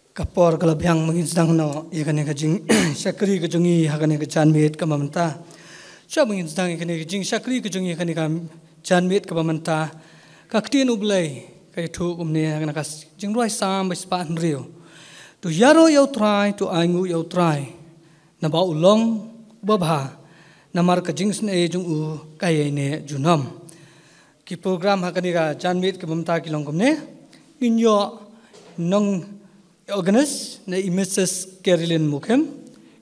Kapor kalabyang mangin sedang no yakane kajing syakri kajungi hakane kajanmit kamamanta siya mangin sedang yakane kajing syakri kajungi yakane kam janmit kamamanta kaktin ublay kay thu umne hakane kas jing roi sam baspan rio tu yaro yau try tu aingu yau try na ba ulong babha namar kajing sne jung u kay ne junam ki program hakane ka janmit kamamanta kilong kumne inyo nong Organist na Mrs. Carolyn Mukhem,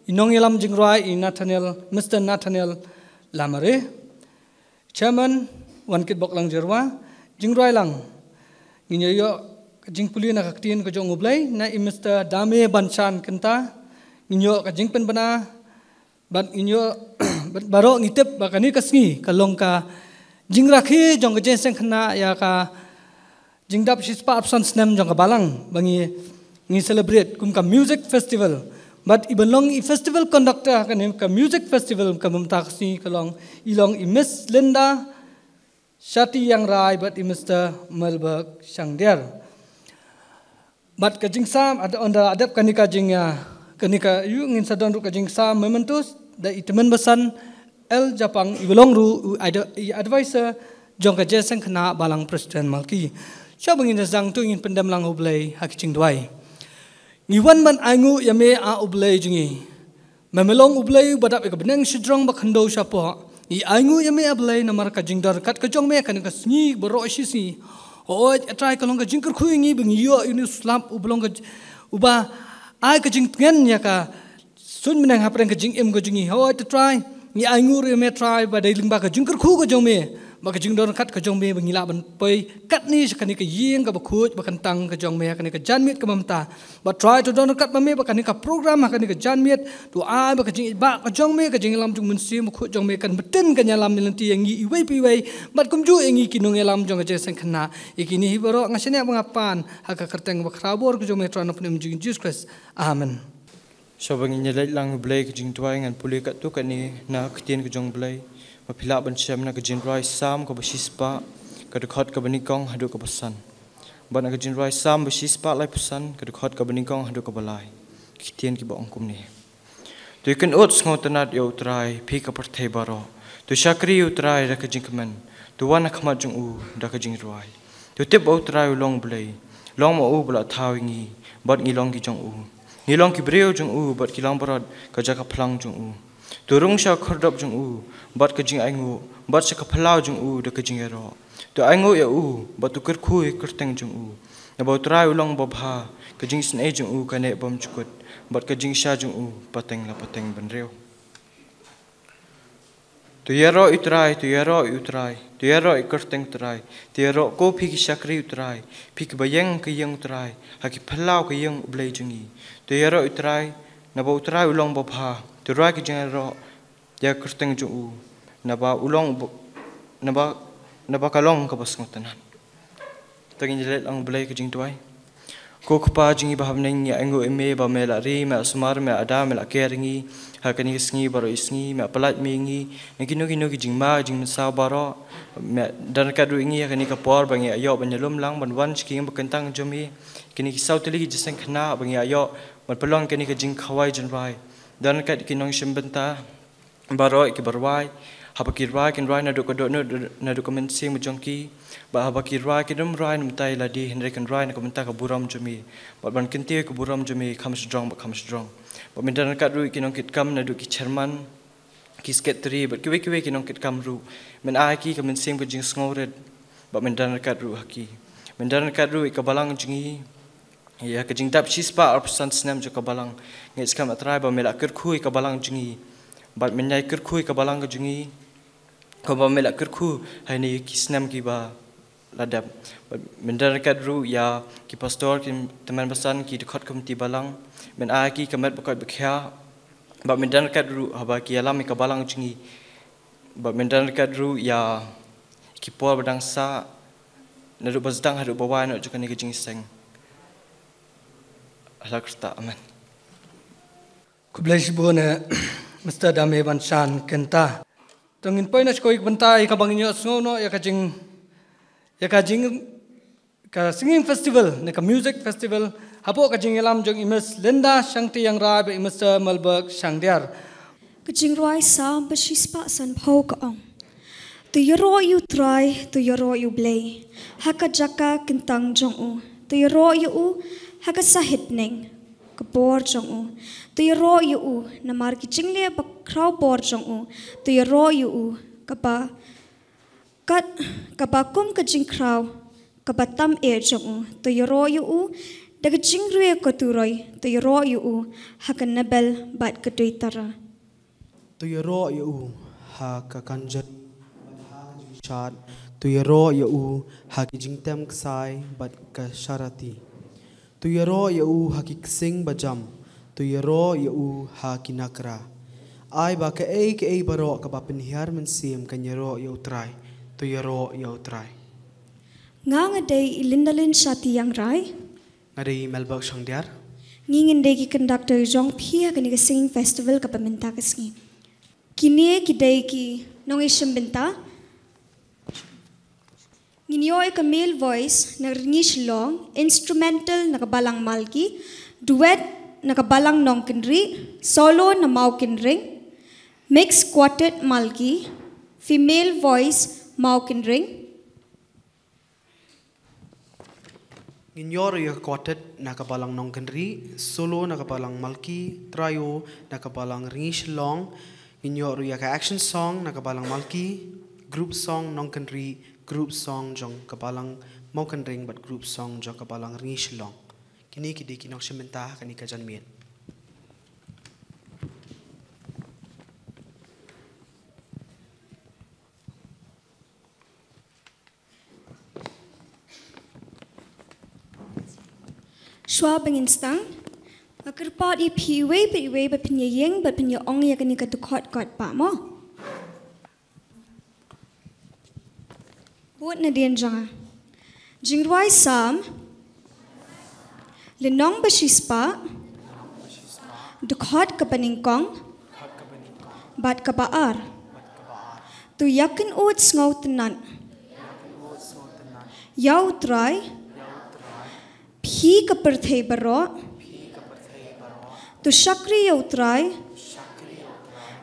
inong ilam jingrai Mr. Nathaniel Lamare, Chairman Wankit Boklang Jerwa, jingrai lang, inyo jingpuli na kaktiin ko jong ublay na Mr. Dame Banchan kenta, inyo kajingpen bana, ban inyo baro ngitip bakani kasngi kalong ka jingrakhi jong kajenseng kena ya ka jingdap shispa absan snem jong kabalang bangi ngi celebrate kum ka music festival but ibelong I festival conductor kan ka music festival ka mumtaksi kalong ilong I Miss Linda Shati yang rai but I Mr. Melberg Shangder but ka jingsam ada onda adap kanika jingya kanika yu ngin sadon ru ka jingsam mementus da itemen besan el Japang ibelong ru advisor jong ka jeseng kena balang presiden malki siya bangin jang tu ingin pendam lang ublay hakicing duai Ngiwan man aingu yame a ublay jungi. Memelong ublay badap eka beneng sidrong bakhando siapa. I aingu yame ublay namar ka jingdar kat ka jong me kan ka sngi bero sisi. Oi try kalong ka jingker khuingi bengiyo ini slap ublong ka uba ai ka jingtngen ya ka sun menang hapreng ka jing em ka jungi. Oi try ni aingu yame try badai lingba ka jingker khu ka jong me. Baka jing don kat ka jong me bangila ban poi kat ni sakani ka yeng ka bakhut bakan tang ka jong me kani ka janmit ka mamta but try to don kat mame bakani ka program kani ka janmit tu ai baka jing ba ka jong me ka jing lam jung munsi mukhut jong me kan beten ka nyalam nilanti yang i wei pi wei mat kum ju engi kinong elam jong ka jesen khana ikini hibaro ngasene bangapan haka kerteng bakrabor ka jong me tran apnem jing Jesus Christ amen Sobang inyalay lang blay ka jing tuway ngan puli ka tu kani na ketien ka jong blay Mapila ban siam na kajin rai sam ka basispa ka dekhot ka banikong hadu ka pasan ban ka jin rai sam basispa lai pasan ka dekhot ka banikong hadu ka balai kitien ki ba ongkum ni tu kan ot sngotanat yo trai phi ka parthai baro tu shakri yo trai ra ka jing kaman tu wana khama jung u da ka jing rai tu tip o trai long blai long ma u bla thawingi bat ngi long ki jong u ngi long ki breu jung u bat ki long barad ka jaka phlang jung u Turung sya khordap jung u bat ka jing aingu bat sya ka phalau jung u da ka jing ero tu aingu ya u bat tu ker khui kerteng jung u na ba trai ulong ba bha ka jing sne jung u ka ne bom chukut bat ka jing sya jung u pateng la pateng ban reu tu yero utrai tu yero utrai tu yero kerteng trai tu yero ko phi ki shakri utrai phi ki bayang ka yang utrai ha ki phalau ka yang ublai jungi tu yero utrai na ba utrai ulong ba bha tu rai ki jing ero ya kerteng jung u naba ulong naba kalong ka basngutanan tagin jelet ang blay ka jing tuai ko khpa jingi bahamneng ya ango eme ba mela ri ma smar me ada mela keringi hakani sngi baro isngi me palat mingi ngino ki jing ma jing sa baro me dan ka du ingi hakani ka por bangi ayo banyalum lang ban wan ski bakentang jomi kini ki sauteli ki jisen khna bangi ayo ban pelong kani ka jing khawai jan rai dan ka kinong shimbenta baro ki barwai habaki rai kin rai na do comment sing mujongki ba habaki rai kidum rai mtai ladi henry kan rai na komenta ka buram jumi ba ban kinti ka buram jumi kham strong ba mindan ka ru kinong kit kam na do ki chairman ki sekretari ba kiwe kinong kit kam ru men a ki comment sing bujing sngored ba mindan ka ru haki mindan ka ru ka balang jingi ya ka jing dap shispa arpsan snam jo ka balang ngis kam atrai ba mela ker khui ka balang jingi bat menyai kerkhui ka balang ka jungi ko ba mela kerkhu hani ki snam ki ba ladap mendar kat ru ya ki pastor ki teman besan ki dekat komiti balang men a ki kamat bakot bekhya ba mendar kat ru haba ki alam ka balang jungi ba mendar kat ru ya ki por badang sa na ru bazdang hadu bawa no jukan ki jing seng ala kerta amen Kublai bona Mr. Dame Banchan kenta tongin poina skoi bentai ka bangin yo snono ya ka jing ka singing festival ne ka music festival Hapo ka jing elam jong imes Linda Shangti yang ra be imes Melberg Shangdiar. Ka jing roi sam ba shispa san phau ka ong. Tu yoro yu try, tu yoro yu blay. Haka jaka kintang jong u. Tu yoro yu u haka sahit neng. Ka bor jong u. Tu yoro yu u namar ki jingle ba kraw bor jong u. Tu yoro yu u ka ba kum ka jing kraw ka ba tam jong u. Tu yoro yu u daga jing rue ko tu roi. Tu yoro yu u haka nabel bat ka duitara. Tu yoro yu u haka kanjat chat tu yaro ya u haki jingtem ksai bat ka sharati tu yaro ya u haki ksing bajam tu yaro ya u haki nakra ai ba ka ei baro ka ba penhiar mensim kan yaro ya utrai tu yaro ya utrai nga day ilindalin shati yang rai ngadai Melberg Shangdiar ngingin day ki conductor jong phia ka ni ka singing festival ka paminta ka singi kini ki day ki nong isham binta Nginyoy ka male voice na ringish long, instrumental na kabalang malki, duet na kabalang nongkinri, solo na maukinring, mixed quartet malki, female voice maukinring. Nginyor ya quartet na kabalang nongkinri, solo na kabalang malki, trio na kabalang ringish long, nginyor ya ka action song na kabalang malki, group song nongkinri, group song jong kapalang maukan ring but group song jong kapalang ringish long kini kidi kinok sementa kani kajan mien Shwa bengin stang makerpat I piwe ba pinya yeng ba pinya ong ya kani katukot kot pa mo Buat na diyan jangan. Jingruai sam, linong basispa, dukhat kapaningkong, bat kabaar. Tu yakin uut ngaw tenan. Yaw try, phi kaperthai baro, tu shakri yaw try,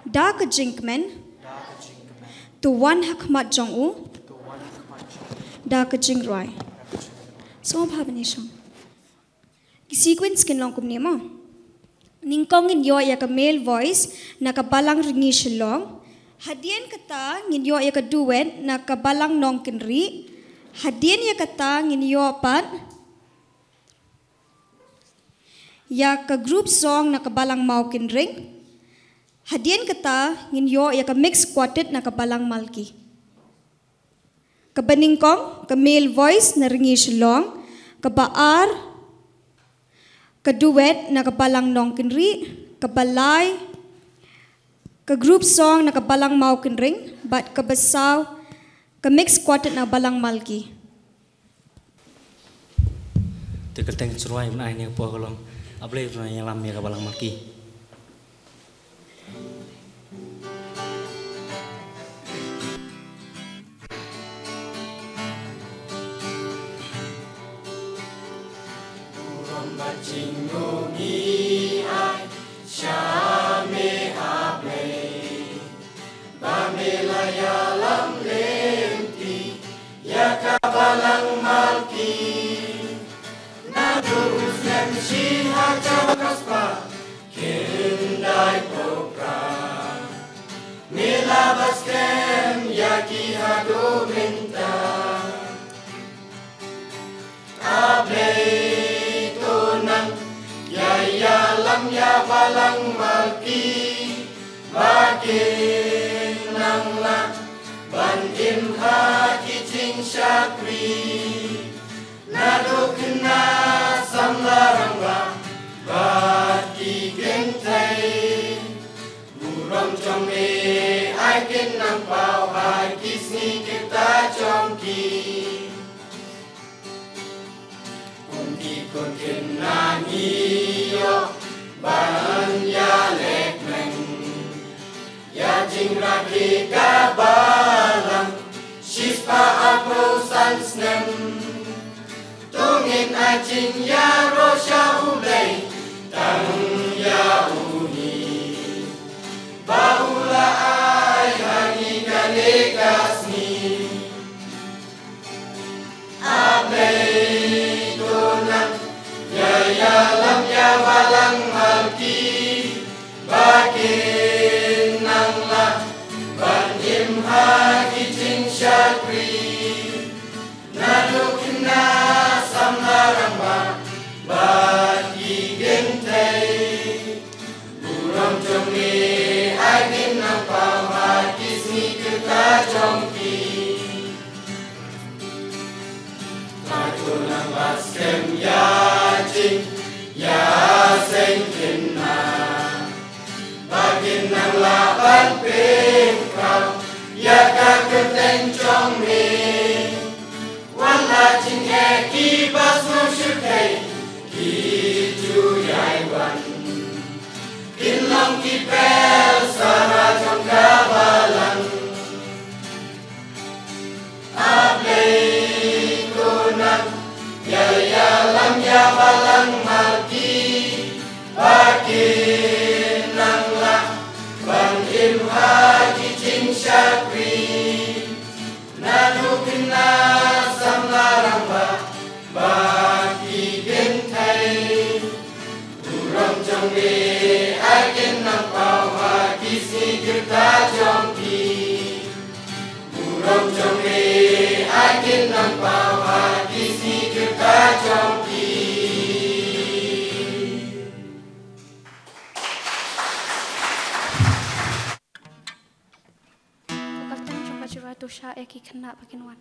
da ka jinkmen, tu wan hakmat jong u, da ka jing roi so bhavani shong ki sequence kin long kum ne mo ningkong in yo ya ka male voice na ka balang ringi shilong hadien kata ngin yo ya ka duet na ka balang nong kinri hadien ya kata ngin yo pat ya ka group song na ka balang mau kinring hadien kata ngin yo ya ka mixed quartet na ka balang malki Kabaningkong, ka male voice na ringi shilong, ka baar, ka duet na kapalang nongkinri, ka balay, ka group song na kapalang maukinring, bat ka basaw, ka mixed quartet na balang malki. Teketeng suruai menai ni apa kalau ablay menai yang lam ya kapalang malki. Cingungi ai shame ablay bamela ya lam lemti ya kabalang malki nadus nem shi haja kaspa kindai popra mila baskem yaki hado minta ablay ya lam ya balang malki makin nang la bandim ha kicing syakri naduk na samlarang ba baki gentai buram chong e ai ken nang pau hai kisni kita chongki kun ken nani yo ban ya lek men ya jing raki kabalang shispa apro sans nem tung ngin ajin ya rosha ulay tang ya uni baula ay hangi kanegasni ablay tunang ya ya lam ya walang halki bakin nang la ban im hagi jing syakri nadukna samlaramba bagi gentai buram jongi agin nampau hati sni kita jongki matulang baskem ya jing ya sengkina bagin nang laban pengkau ya kaketeng jongmi wala jing eki basno syukai ki juyai wan kinlong ki pel sara jong kabalan ablay kunang ya ya lam ya balang malki bakin nang la ban im hagi jing syakri nadukna samlaramba bagi gentai buram jongge agen nampau hagi si kita jongki buram jongge agen nampau hagi si kita jongki. Kalteng jongka jura dosha eki kena bakin wan.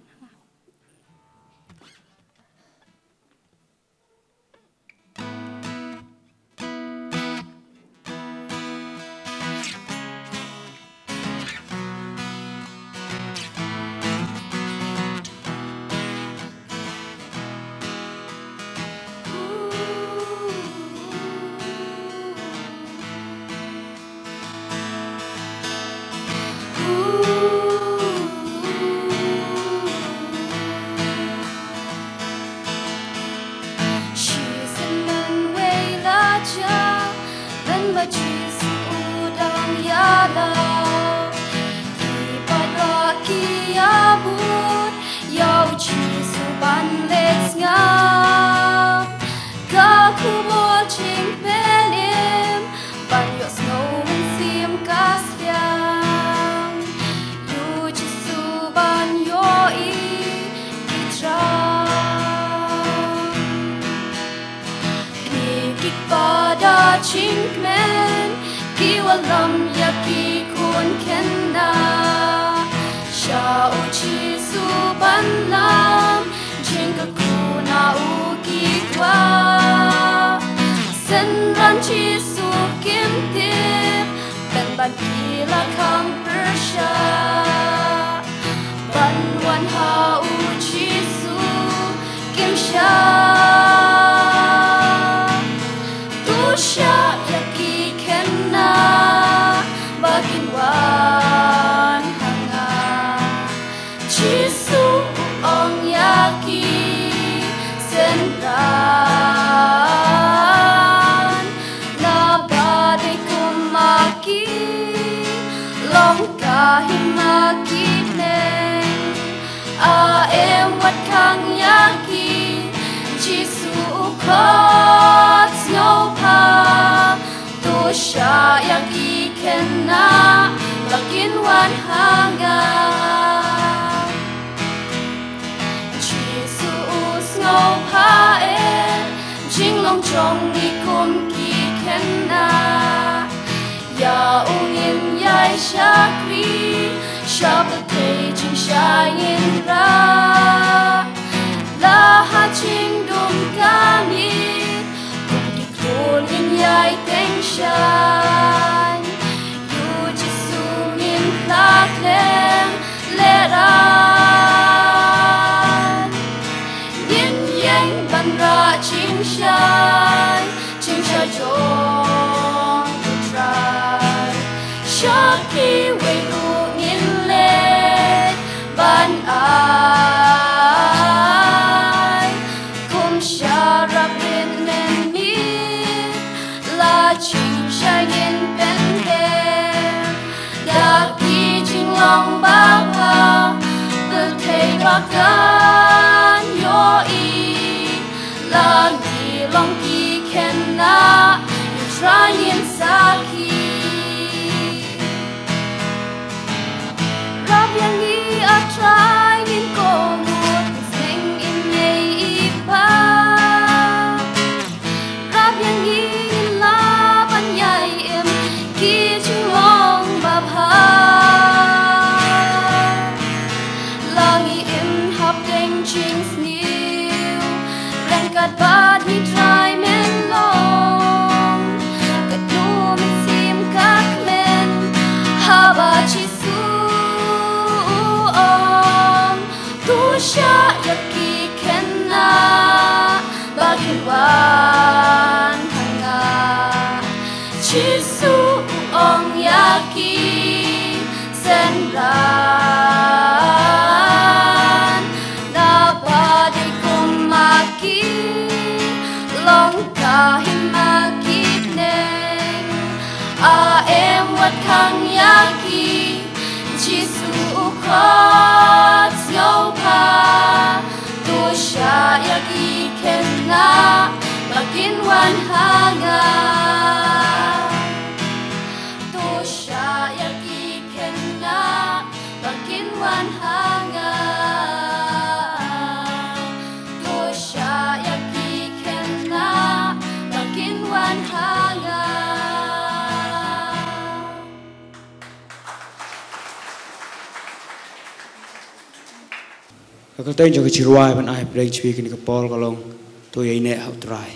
Chinkmen kiwalam yaki kun kenda sha uchi suban lam jingka kuna uki kwa senran chi su kim tip ben ban kila kam persha ban wan ha uchi su kim sha Sha yaki kena bakin wan hanga Jisu ong yaki senran na badai kumaki long kahimaki neng a em wat kang yaki Jisu ukot snow Sha yaki kena bakin wan hanga Jesus ngau pae jinglong chong ni kum ki kena ya ungin yai shakri shabate jing shayin ra la ha jing dum kami Kunin yai tengshan Yu jisungin plaklem leran Yin yang ban ra chingshan Chingsha jong utrai Shaki 为路引领ban Utrayin sakit Rabyangi atrayin komut Sing imay ipa Rabyangi laban yay im Kichulong babha Langi im hap deng ching snew Rengkat bad ni try men long Kat no mit sim kak men Haba chisu ong Tu sha yaki kenna Bakin wan hanga Chisu ong yaki senran Napadi kumaki Long kahim magitneng Aem wat kang yaki Jisu ukot snowpa Tusha yaki kenna Bakin wan hanga Tusha yaki kenna Bakin wan hanga Tusha yaki kenna Bakin wan hanga Kakak tahu juga ciruai ban ai break cui kini kepol kalong tu ya ini hau try.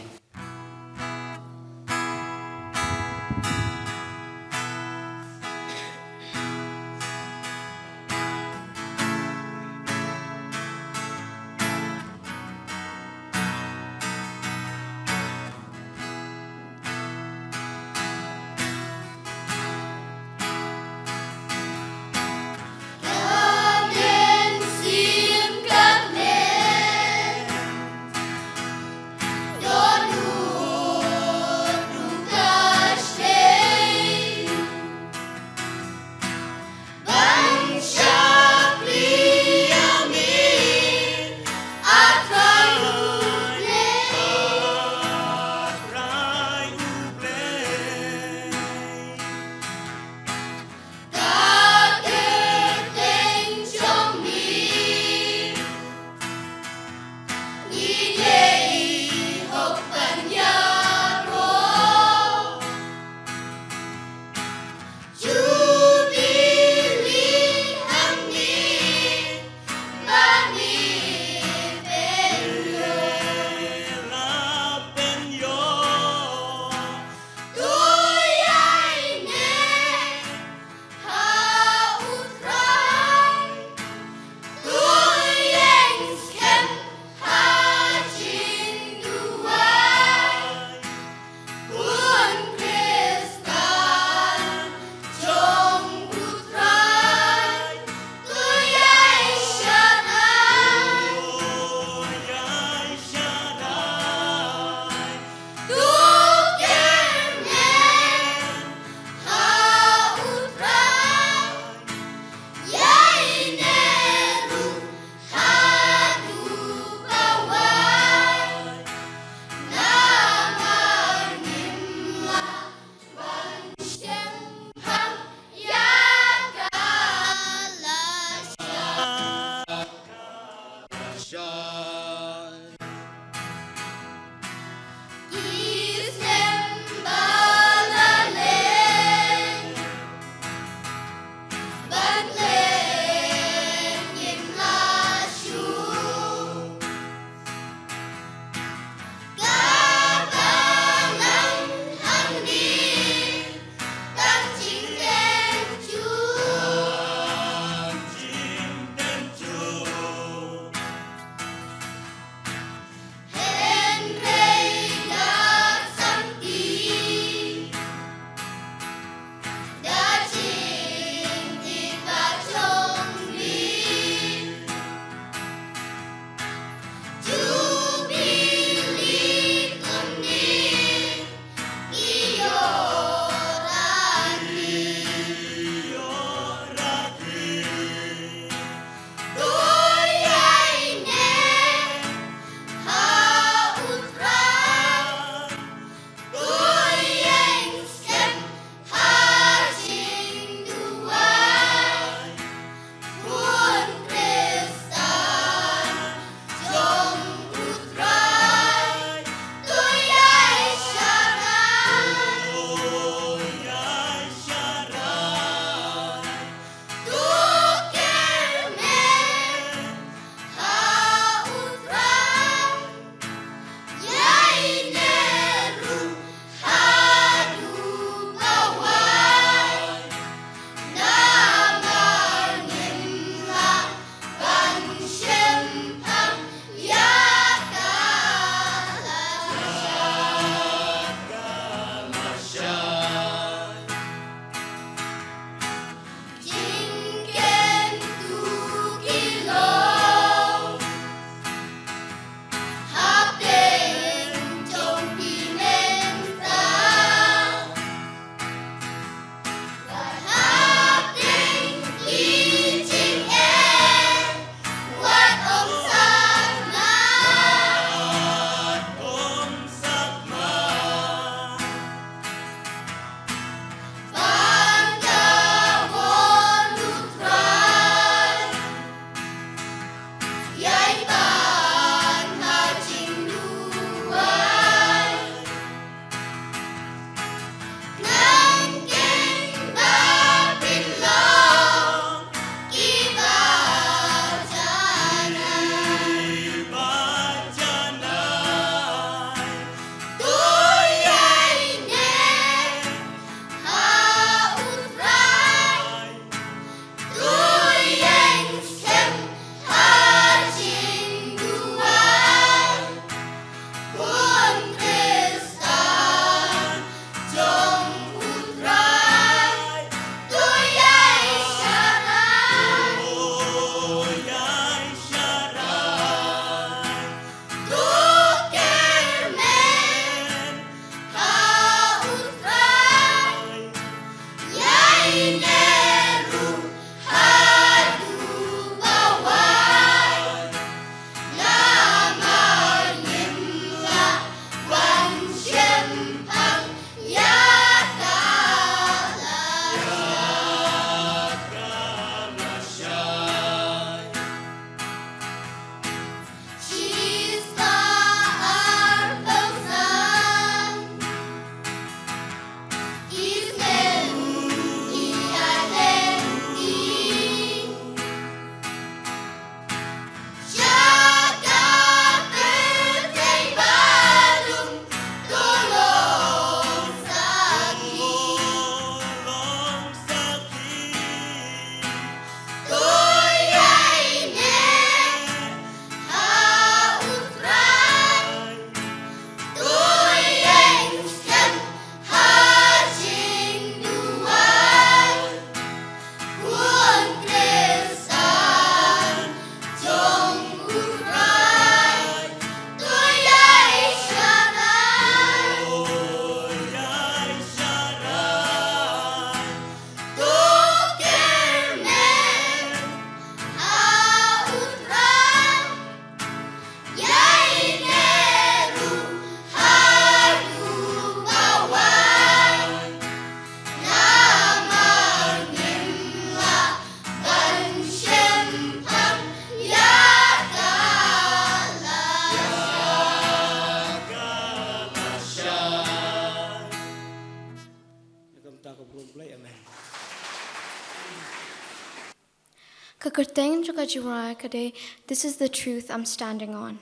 Kakarteng Chakajirai Kade, this is the truth I'm standing on.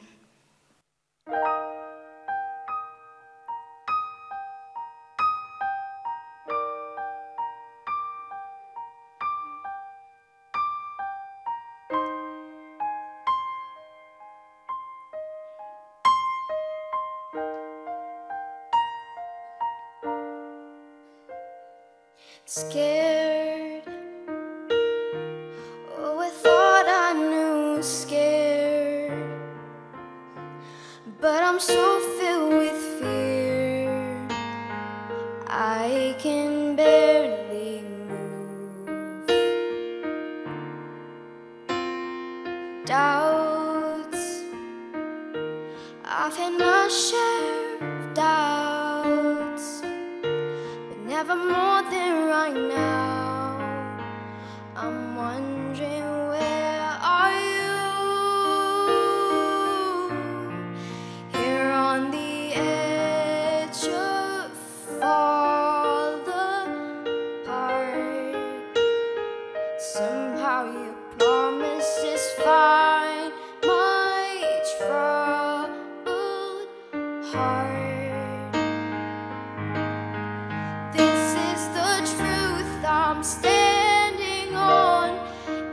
Scared, oh, I thought I knew scared, but I'm so filled with fear, I can barely move. Doubts, I've had my share of doubts, but never more than right now. I'm wondering, where are you? Here on the edge of fall apart. Somehow your promises find my troubled heart. This is the truth I'm standing on,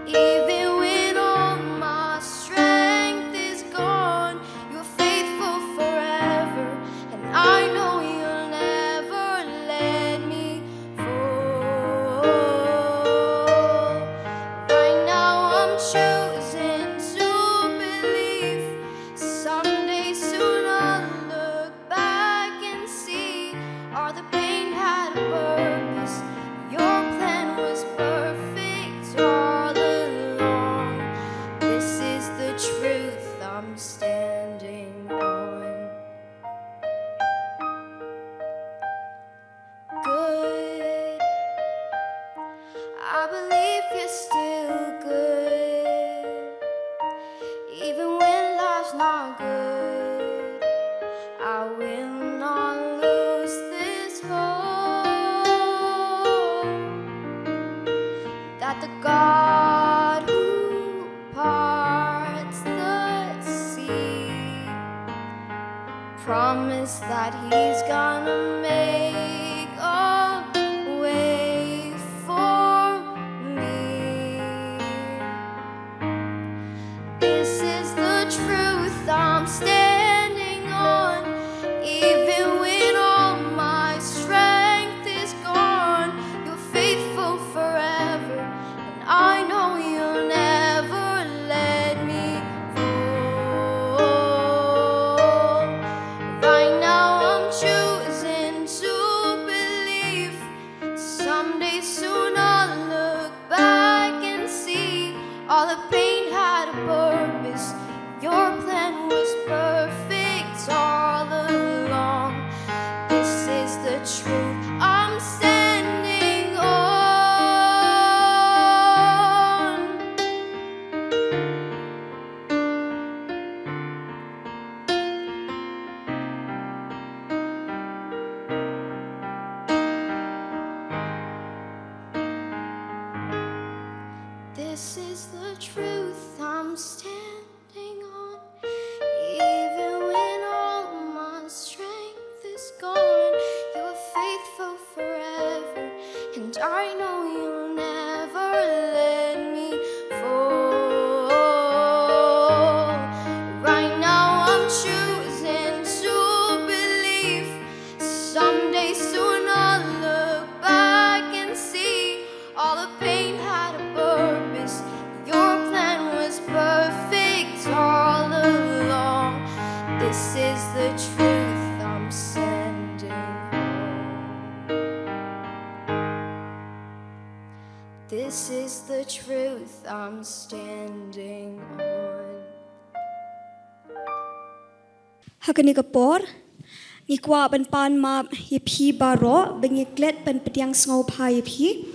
even when all my strength is gone. You're faithful forever, and I know you'll never let me fall. Right now I'm choosing to believe someday soon I'll look back and see all the pain had a purpose. Your plan was perfect all along. This is the truth I'm standing on. Good, I believe you're still good, even when life's not good. I will not lose this hope that the God who parts the sea promised that He's gonna make a way for me. This is the truth I'm standing on, even when all my strength is gone. You're faithful forever, and I know you'll never let me fall. Right now I'm choosing to believe someday soon I'll look back and see all the pain had a purpose. Your plan was perfect all along. This is the truth I'm standing on. This is the truth I'm standing on, even when all my strength is gone. You are faithful forever, and I know you'll never let me fall. Right now I'm choosing to believe someday soon I'll look back and see all the pain had a purpose. Your plan was perfect all along. This is the truth I'm standing on. This is the truth I'm standing on. Hakani kapor, ngikwa ban pan ma yepi baro, bengiklet ban pediang sngau pa yepi.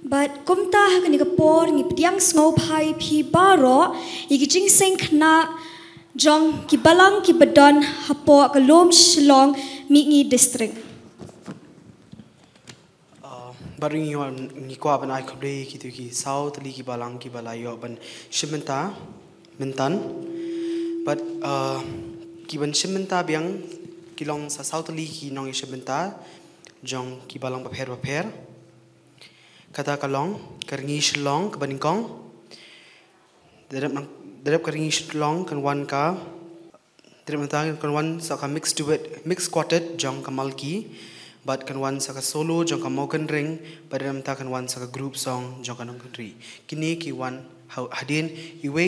But kumta hakani kapor ngi pediang sngau pa yepi baro, yigijing seng kna jong ki balang ki badon hapo kalom Shillong Mingi district. baring yo ni kwa ban ai khobre ki tu ki south li ki balang ki balayo ban shimenta mentan but ki ban shimenta biang kilong sa south li ki nong shimenta jong ki balang ba pher kata kalong karingi shlong ka baningkong derep karingi shlong kan wan ka derep matang kan wan sa ka mixed duet mixed quartet jong ka malki but kan wan sa ka solo jong ka moken ring but derep ta kan wan sa ka group song jong ka nong country kini ki wan hadin iwe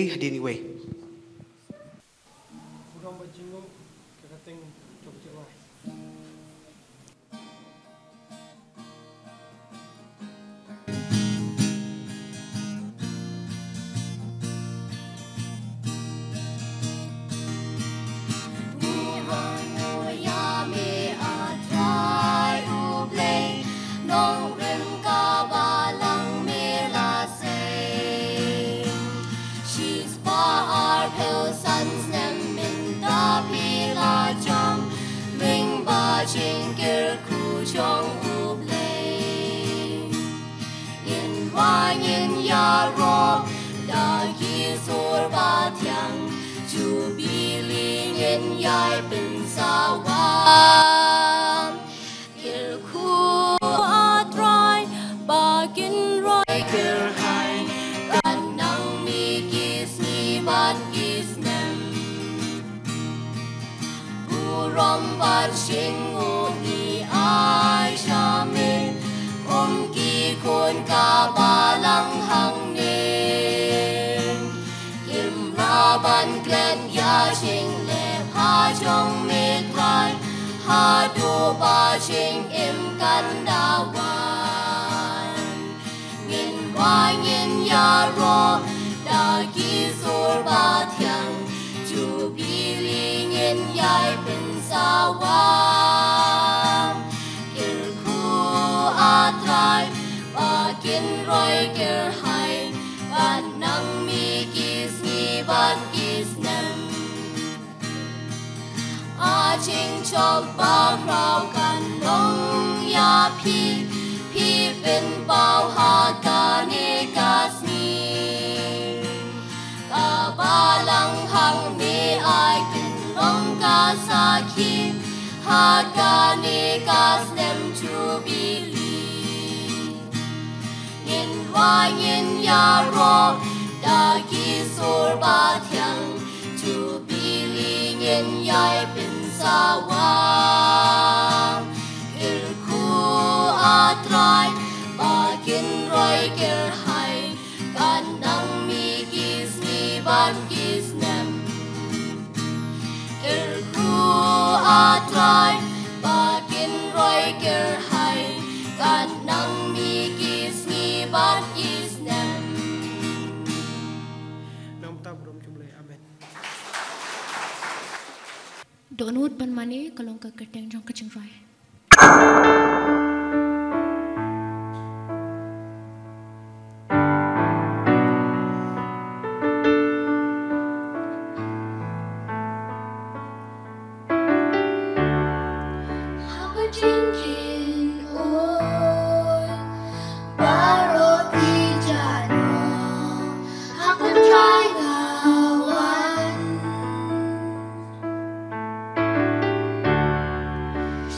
Donut ban mani kalong ka kerteng jong kacing rai.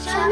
Shall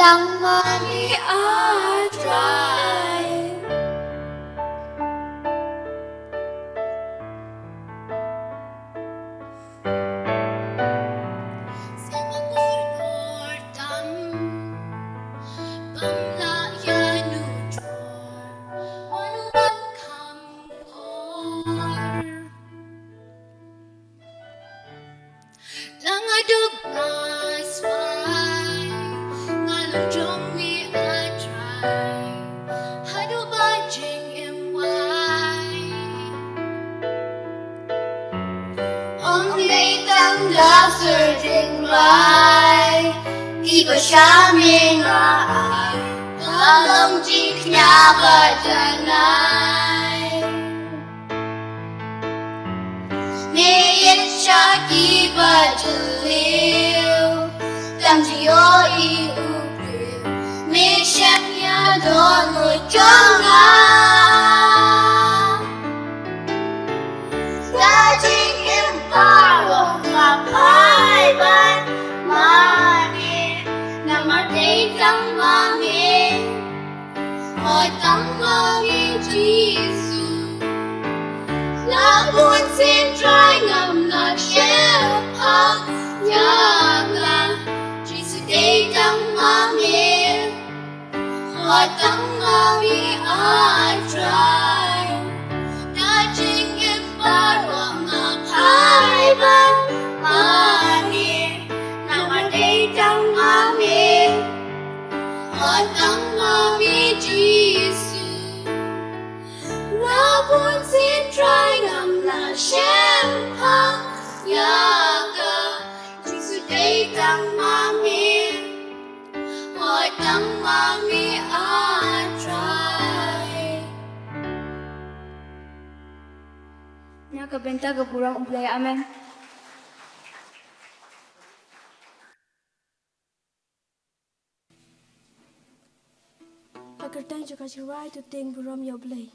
tăng mami I try. Searching right, keep a shining eye. Long cheek never tonight. May it shall keep a to live. Thank you, you. May shep ya don't look Touching in far my ban mami namate tang mami oi tang mami Giêsu la buồn xin trai ngầm là share hak yaga Giêsu day tang mami oi tang mami I try touching in far my ban mami namate tang mami oi tang mami Giêsu la buồn xin trai ngầm là share hak yaga Giêsu day tang mami oi tang mami I try. Nya ka benta ka purang umplay amen. Agar tang juga cirai tu ting buram ya blay.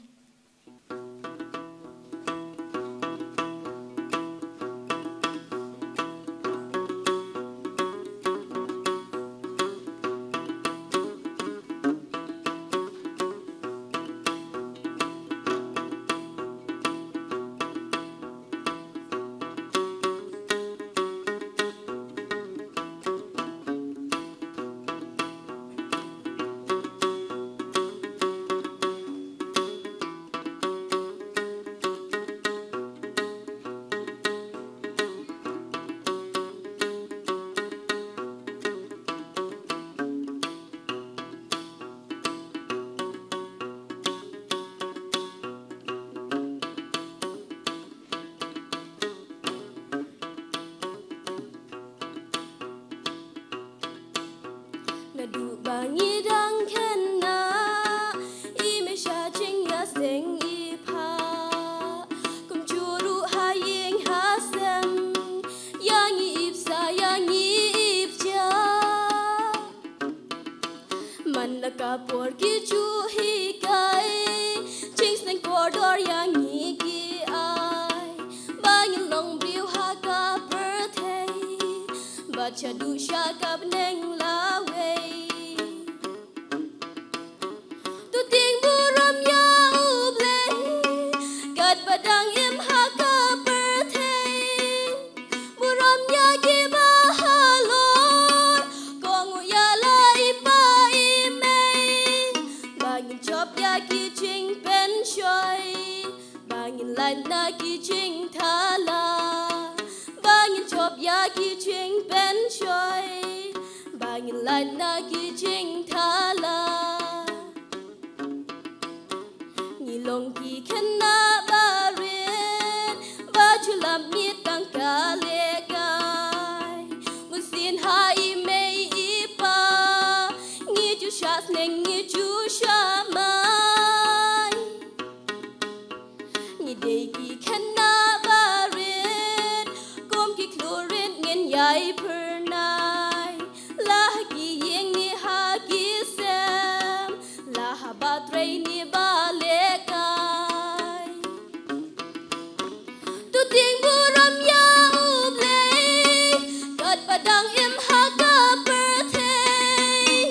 Bangi dang kena ime sha ching ya seng I pa kum churu hayeng hasem yang ip sa yang ip cha man la ka por ki chu hi kai ching seng corridor yang ni ki ai bangi long briu ha ka birthday bacha du sha ka neng la wei Badang im haka birthday buram ya ki bahalor kongu ya lai pa ime bangin chop ya ki ching pen shoy bangin lan na ki ching thala bangin chop ya ki ching pen shoy bangin lan na ki ching thala ni long ki kena chulam mi tang ka le gai mun sin hai mei ipa ngi chu shas neng ngi chu sha mai ngi dei ki khana barin kom ki chlorin ngin yai per nai la ki yeng ni ha ki sem la ha ba trei ni ba le gai ting buram ya ublay kat padang im haka birthday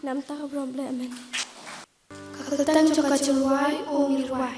Nam ta brom le amen. Kakatang chokachulwai o mirwai.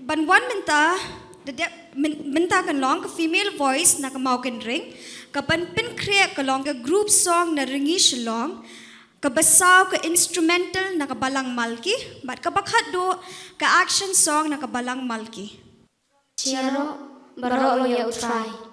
Banwan minta kan long ke female voice na kamau kan ring, ke ban pin create ke long ke group song na ringi shalong, ke basau ke instrumental na ke balang malki, bat ke bakhat do ke action song na ke balang malki. Ciaro baro lo ya utrai.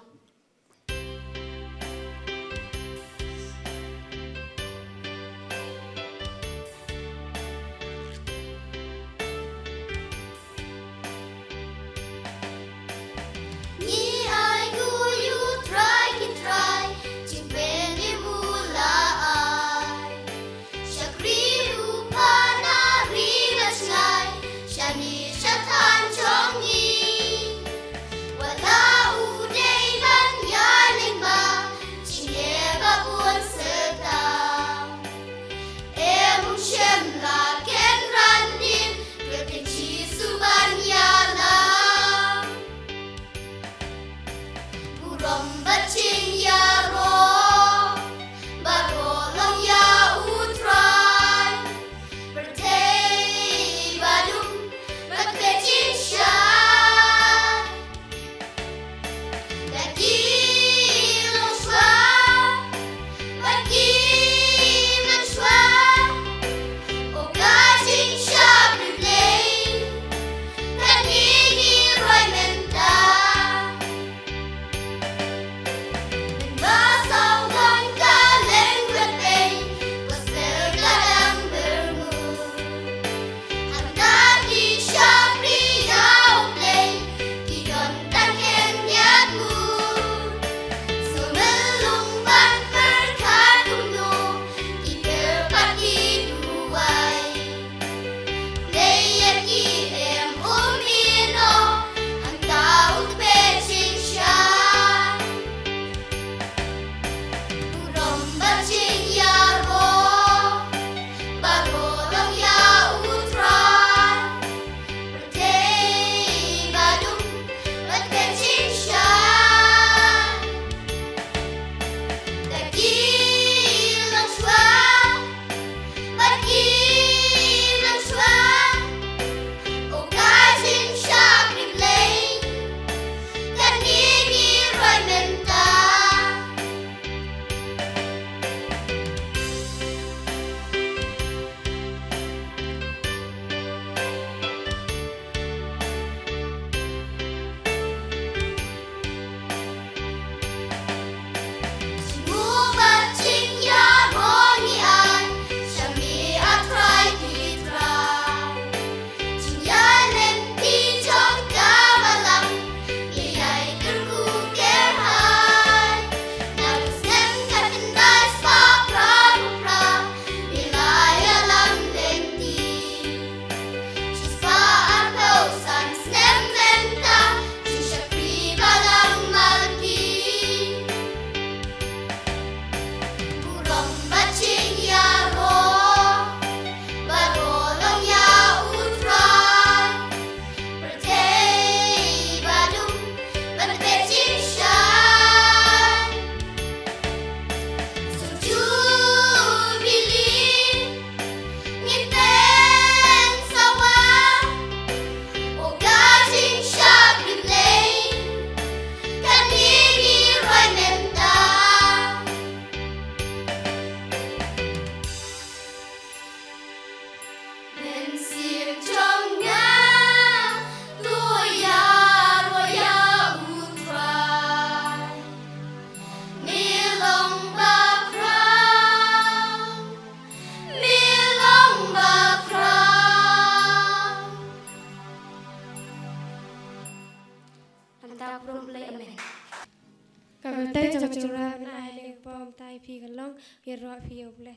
Phi gần long hiện rõ phi yêu lệ.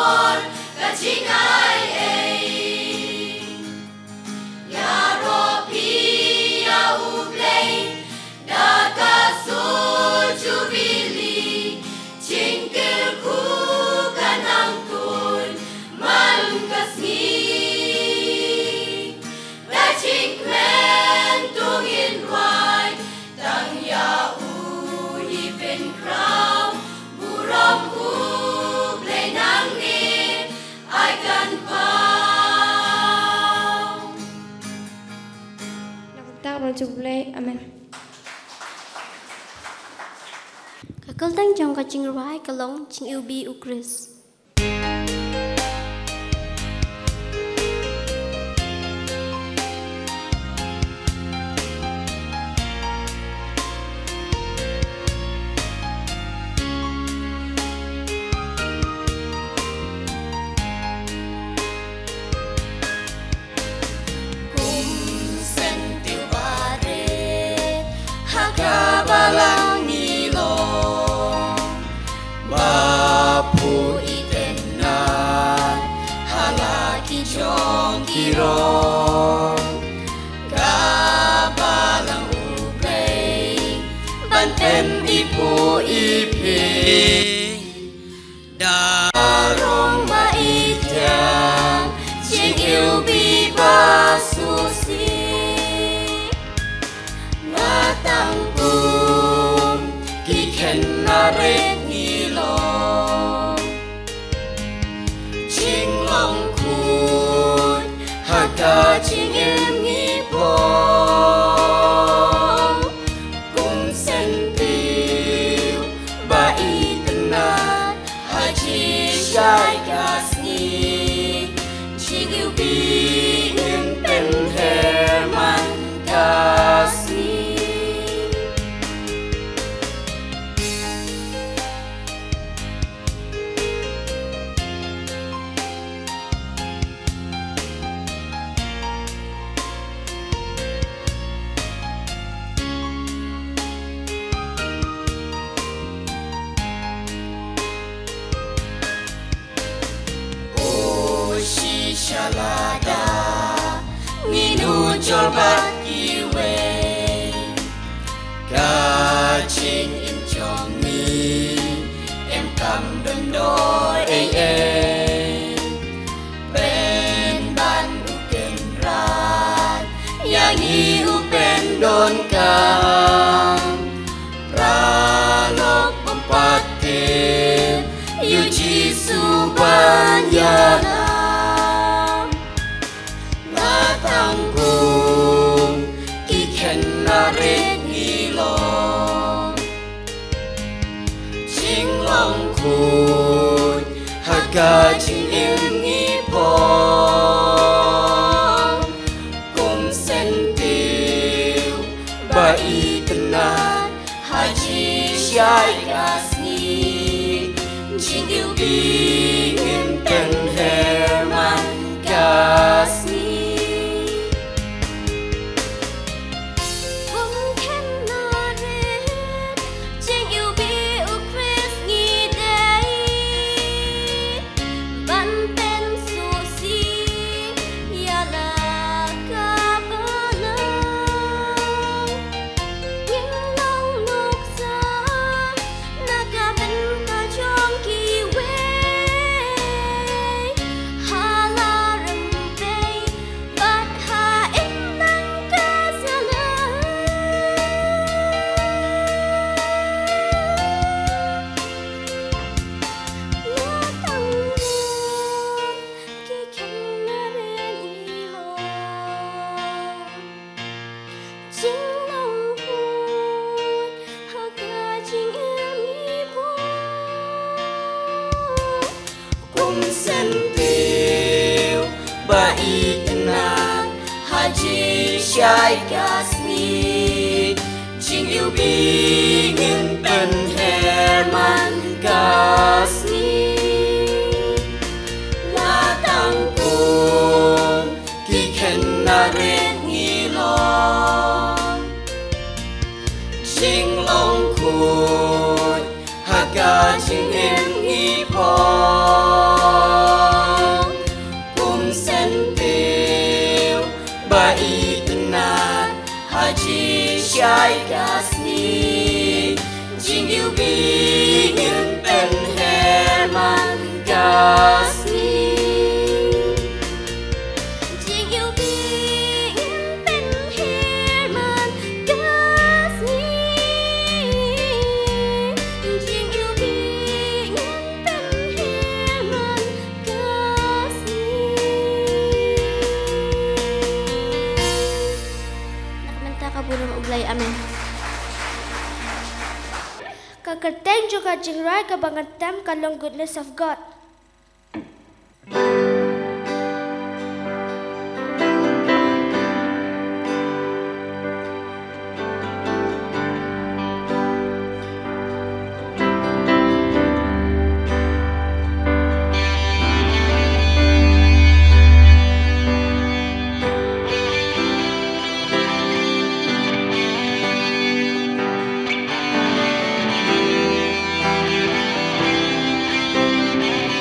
muôn cả chính ai ấy ya ropi ya uplay đã cả số chú bili chính cái khu cả năng tuổi man cả sni đã chính men tung in hoài tang ya u hi bên crown buram u play nang ni ai cần bao ta rồi chụp lệ amen các con tăng trong các trình rái các lông trình yêu bi Uchris balang nilo bapu itena halaki jong kirong kabalang uplay banten ipu iping darong maitiang ching yêu bi basusi tang kum ki khen na re ni lo ching long khun ha ka ching em ni po kum sen tiu ba i tna ha chi shai ka sni ching yêu bi in pen her man ka Shalada minu jol bakiwe ka ching in chong mi em cầm đơn đôi bên ban u ken ran yang i u ben don kam ra lok pampate yu jisu banyana tanggung ki khen na re ni long ching long khun ha ka ching im ni po kum sen tiu ba i tna ha chi shai ka sni ching yêu bi in pen her man ka sni Shai kasni ching yêu bi ngin pen herman kasni la tang kum ki khen na re ni lo ching long khun ha ka ching em ni po lai kasih jing yêu bi ngin pen herman kasih jing yêu bi ngin pen herman kasih jing yêu bi ngin pen herman kasih Nakmenta ka bunong ublay. Amen. Kakerteng juga jingrai kebangetem kalong goodness of God. Hãy subscribe cho kênh Ghiền Mì Gõ để không bỏ lỡ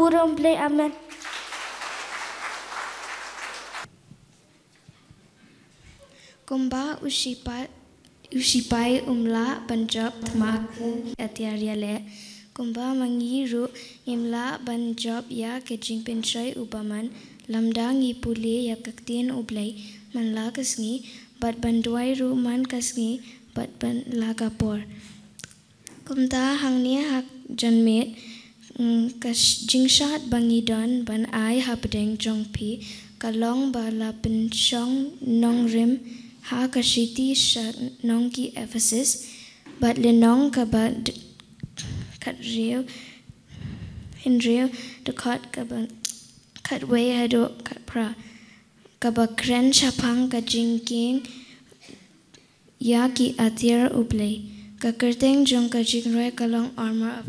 burung blay amen. Kumba usipai umla Punjab thmakin atiaria le kumba mangiru imla Punjab ya kejing pensai ubaman lamdangi pule ya kaktin ublai manla kasngi bat banduai ru man kasngi bat ban lagapor kumda hangni hak janmet kas jingshat bangidon ban ai hapdeng jongpi kalong bala penchong nongrim ha kashiti nong ki Ephesus but lenong ka ba kat rio in rio the kat ka ba kat way hado kat pra ka ba kren chapang ka jingking ya ki atir ublay ka kerteng jong ka jingroy kalong armor of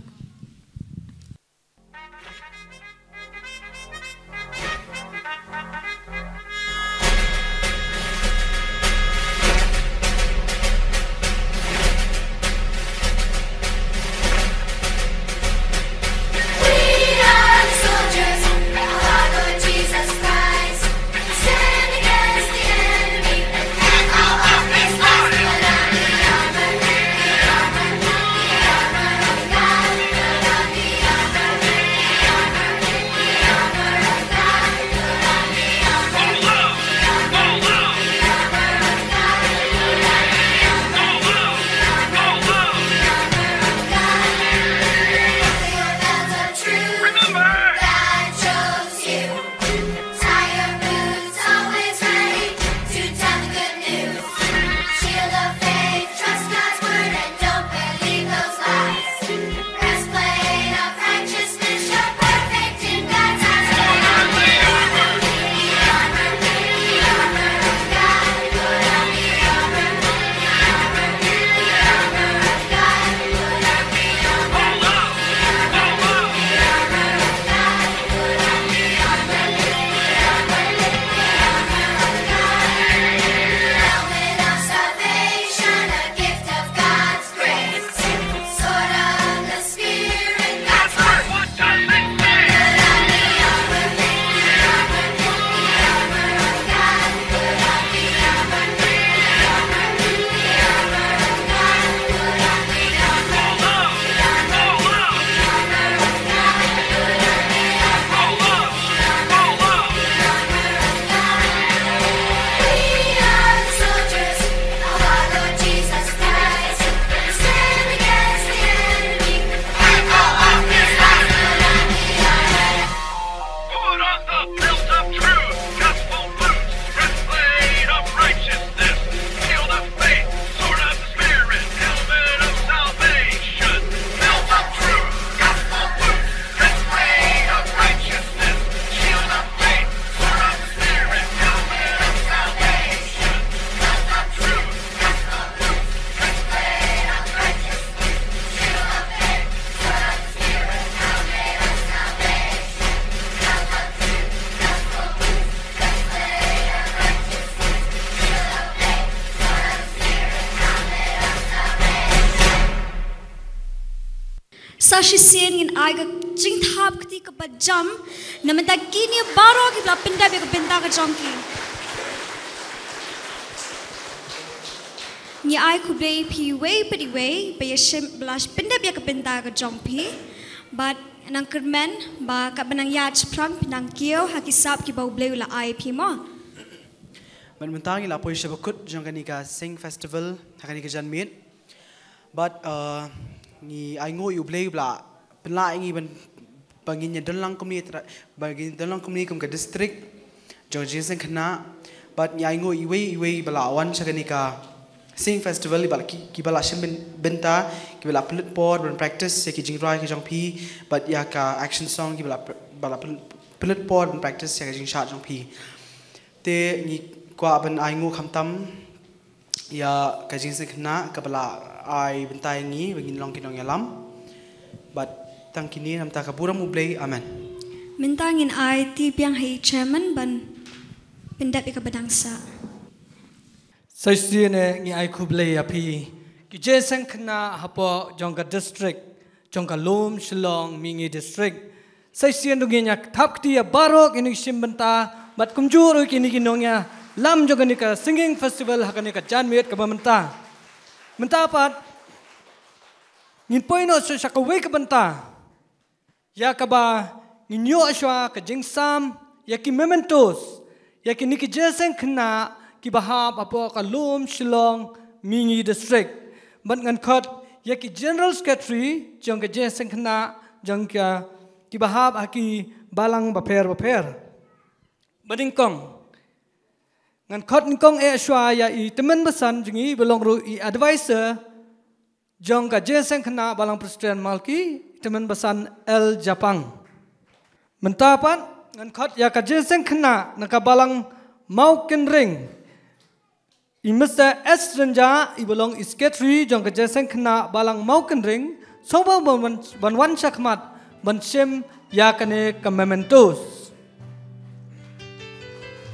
Sashi sen in aiga jing thap kti ka bajam namenta kini baro ki la pinda be ka pinda ka jongki ni ai ku be pi way pedi way be yeshem blash pinda be ka pinda ka jongpi but nang kermen ba ka benang yach pram pinang kio hakisap ki bau bleu la ai pi mo man mentangi la poi shabakut jongani ka sing festival hakani ka janmit but ni ai ngoi ublei bla penla ingi ban bangin ya dalang community bangin dalang community kum ka district Georgia sen khna but ni ai ngoi iwei bla wan chagani ka sing festival bala ki bala shim benta ki bala plit pod ban practice se ki jingrai ki jong pi but ya ka action song ki bala plit pod ban practice se ki jing shat jong pi te ni kwa ban ai ngo khamtam ya ka jing sen khna ka bala ai bentai ngi begin long kinong yalam but tang kini nam ta kabura mublei amen mintangin ai ti piang hei chairman ban pindat ka badangsa saisiene ngi ai kublei api ki jesen khna hapo jongka district jongka lom shillong mingi district Saisian dongenya thap kti ya barok ini simbenta bat kumjuru kini kinongnya lam juga nika singing festival hakane ka janmet ka bamenta. Mentapat ngin poino so shakawe ka benta. Ya kaba nginyo aswa ka jingsam ya ki mementos ya ki niki jeseng kena ki bahab apo ka lum Shillong Mingi district. Bat ngan khot ya ki general secretary jong ka jeseng kena jong ka ki bahab aki balang baper badingkong ngan khot ningkong aswa ya i temen besan jingi belong ru i advisor jong ka jeseng kena balang presiden malki temen besan El Japang. Mentapan ngan khot ya ka jeseng kena naka balang mau kenring I Mr. S. Ranja I belong i secretary jong ka jeseng kena balang mau kenring soba ban shakmat ban shem ya kane ka mementos.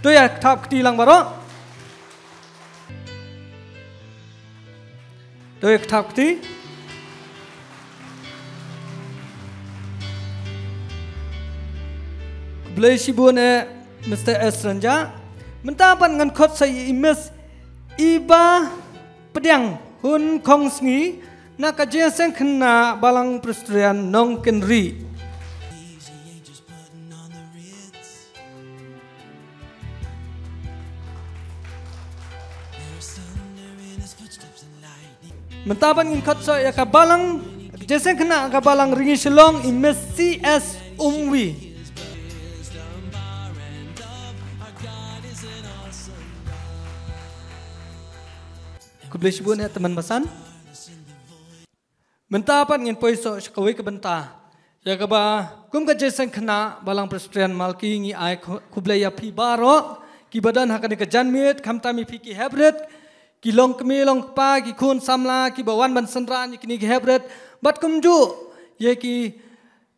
Tu ya thap kti lang baro. Tu ya thap kti. Blesi bune Mr. S. Ranja mentapan ngan khot sai imes iba pedang hun kong sngi na ka jeseng kena balang presterian nong kenri. Mentapan ngin khot sa ya ka balang jeseng kena ka balang ringi Shillong imes CS Umwi. Kublis bun ya teman basan. Mentapan ngin poiso shakawe ke benta. Ya kaba kum ka jeseng kena balang presterian malki ngi ai kublai ya pi baro ki badan hakane ka janmit khamtami pi ki hebret ki long kemi long pa ki khun samla ki bawan ban sandran ki ni ki hebret bat kumju ye ki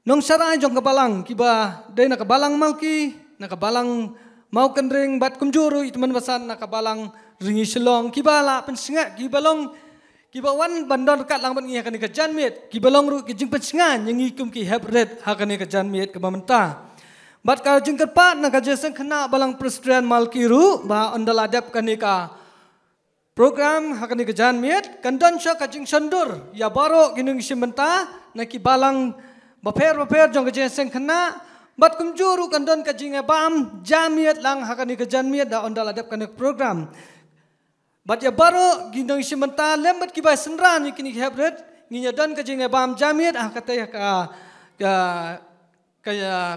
nong sarai jong ka balang ki ba dei na ka balang malki na ka balang mau kenring bat kumjuru teman basan na ka balang ringi Shillong ki bala pensinga ki balong ki bawan bandar kat lang ban ngi hakane ka janmit ki balong ru ki jing pensinga ngi kum ki hebret hakane ka janmit ka bamenta bat ka jing pa na ka jeseng kena balang presterian malki ru ba ondal adap kane ka program hakane ka janmit kandon sha ka jing sandur ya baro ginung simenta na ki balang baper jong ka jeseng kena bat kumjuru kandon ka jing bam janmit lang hakane ka janmit da ondal adap kane program. Bat ya baro ginong simenta lembat ki ba senran kini hebret nginya dan ka jing bam jamit kata ya ka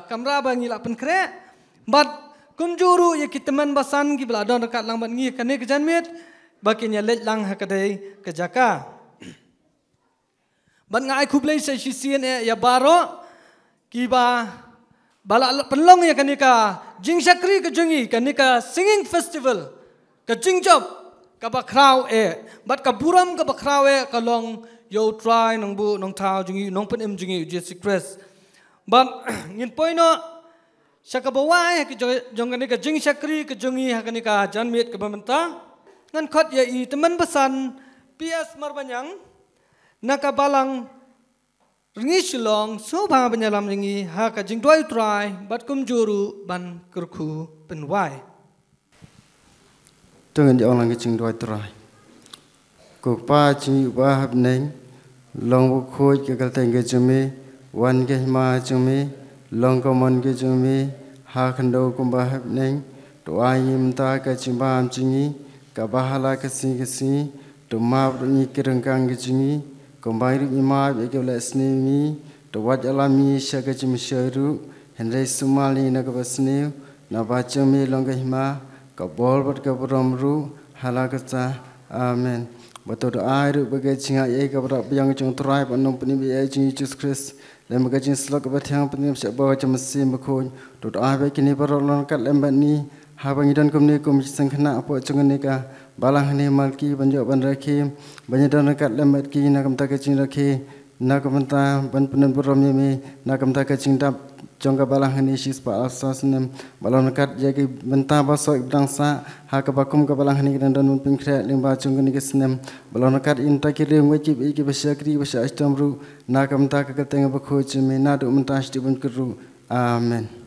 kamera ba ngila pen kre bat kumjuru ya ki teman basan ki bla don dekat lang bat ngi kane ka jamit bakinya let lang hakadai ka jaka bat ngai kublai sa sisien ya baro ki ba bala penlong ya kane ka jing sakri ka jungi kane ka singing festival ka jing job ka bakraw bat ka buram ka bakraw ka long yo try nong bu nong tao jungi nong penem jungi Jesus Christ bat ngin poino saka bawai ki jongani ka jing sakri ka jungi hakani ka janmit ka bamenta ngan khot ya I teman besan PS Marbanyang na ka balang ringi Shillong so ba banyalam ringi ha ka jing doi try bat kumjuru ban kurku penwai Tungan di orang kecing dua terai. Kok pa cing ubah hab neng, long bukoi ke kalteng ke jumi, wan ke hima jumi, long komon ke jumi, ha kendo kumbah hab neng, doa yim ta ke cimbam cingi, ke bahala ke sini, do mab ni kerengkang ke cingi, kumbai ru ima ke belas ni, do wat alami sya ke cimi syaru, henry sumali na ke basni, na baca mi long ke hima. Kabol bat kabram ru halakata amen bato doa ru bagai cinga ye kabra yang jong trai panom peni bi Jesus Christ lem bagai cing slok bat yang peni sya bawa jamasim bakon doa ba kini barolon kat lembat ni ha bangidan kumni kum sangkhana apo chungan ka balang ni malki banjo ban rakhi bangidan kat lembat ki na kam ta ka cing rakhi na kam ta ban penan borom mi na kam ta ka cing dap jongga balang ni sis pa asasnem balon kat jagi benta baso ibdang sa ha ka bakum ka balang ni dan don pin kre limba jongga ni kesnem balon kat inta ki rem wajib iki basakri basa astamru na kam ta ka teng ba kho chme na do menta sti bun kru Amen.